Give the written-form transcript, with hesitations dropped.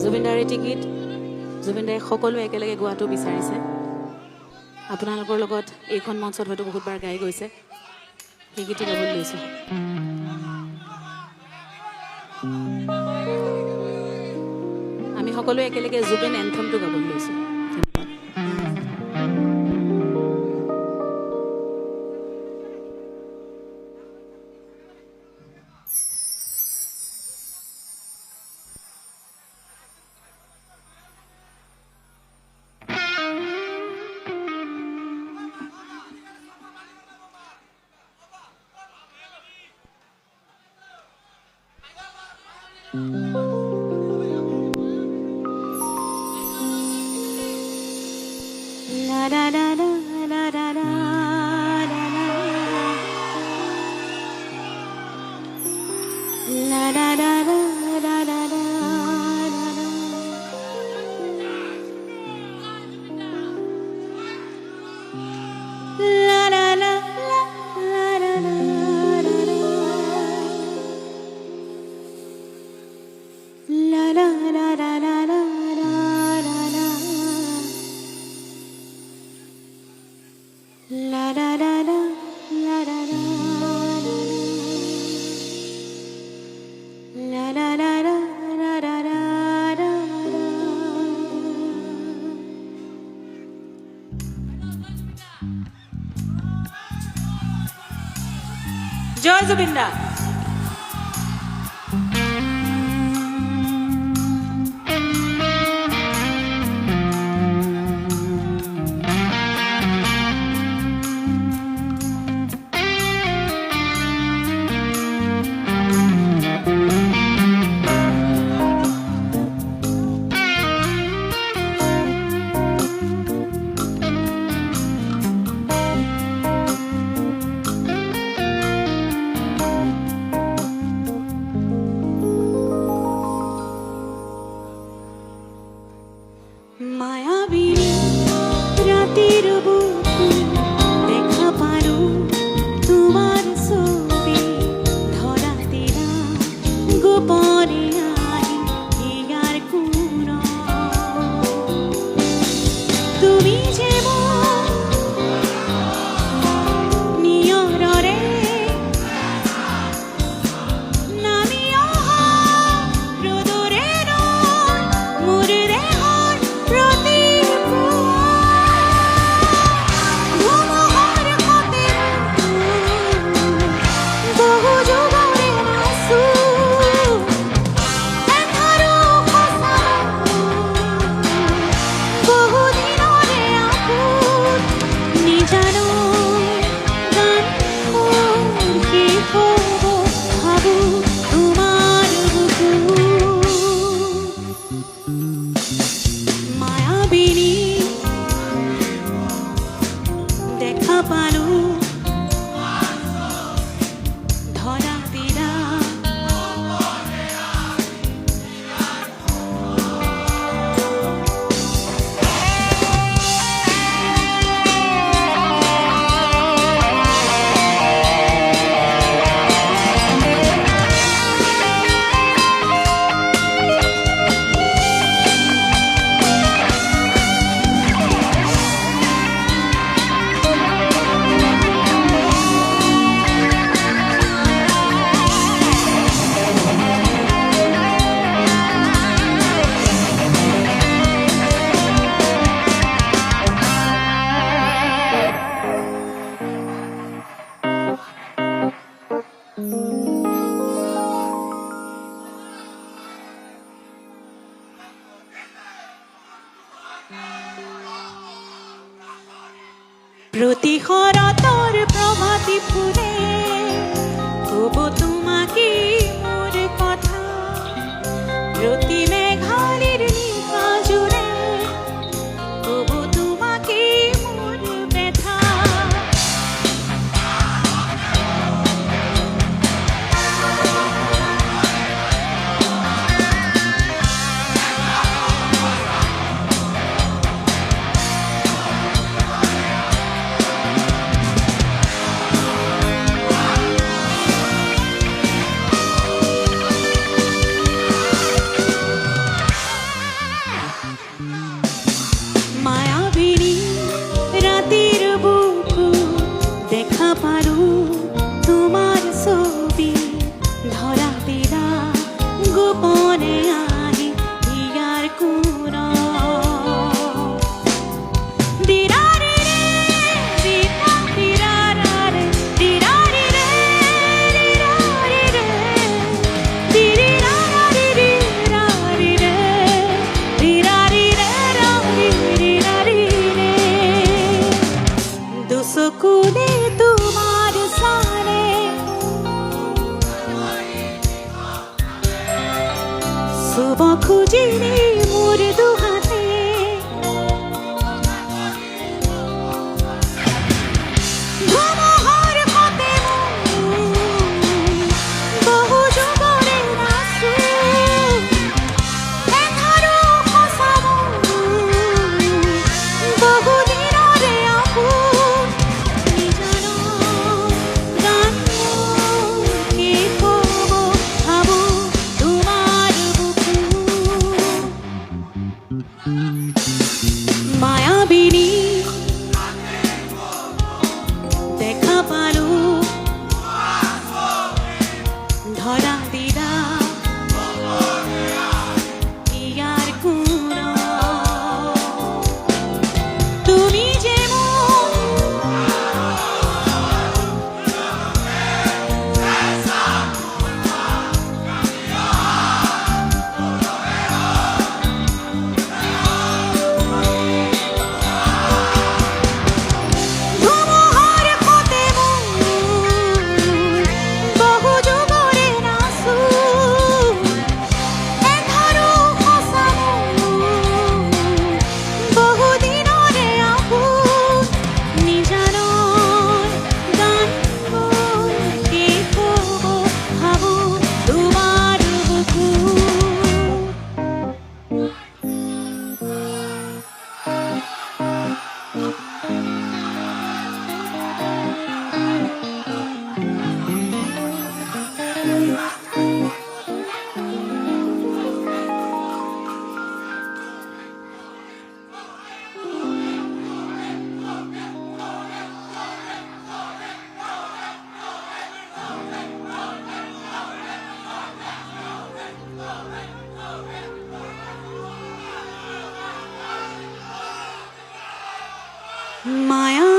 জুবিনদাৰ এটি গীত জুবিনদাই সকলোৱে একেলগে গোৱাটো বিচাৰিছে। আপোনালোকৰ লগত এইখন মঞ্চত হয়তো বহুতবাৰ গাই গৈছে, সেই গীতটি গাবলৈ লৈছোঁ। আমি সকলোৱে একেলগে জুবিন এন্থমটো গাবলৈ লৈছোঁ। জয় জুবিন দা। প্রতি শরতর প্রভাতী ফুলে কব তোমাকে মোর কথা, প্রতি মেঘালির নিশা জুড়ে কব তোমাকে মোর ব্যথা। খুজিলি মোৰ দুহাতে ধুমুহাৰ পথে বহু যুগৰে নাচো এধাৰো সঁচা বহু দিনৰে আপোন নিজানো গান কি কব ভাবো তোমাৰ বুকু মায়াবিনী দেখা পালো ধৰা দিলা ইয়াৰ কোন তুমি যে ধুমুহাৰ পথে বহু যুগৰে নাচো এধাৰো সঁচা বহু দিনৰে আপোন নিজানৰ গান কি কব ভাবো তোমাৰ বুকু মায়া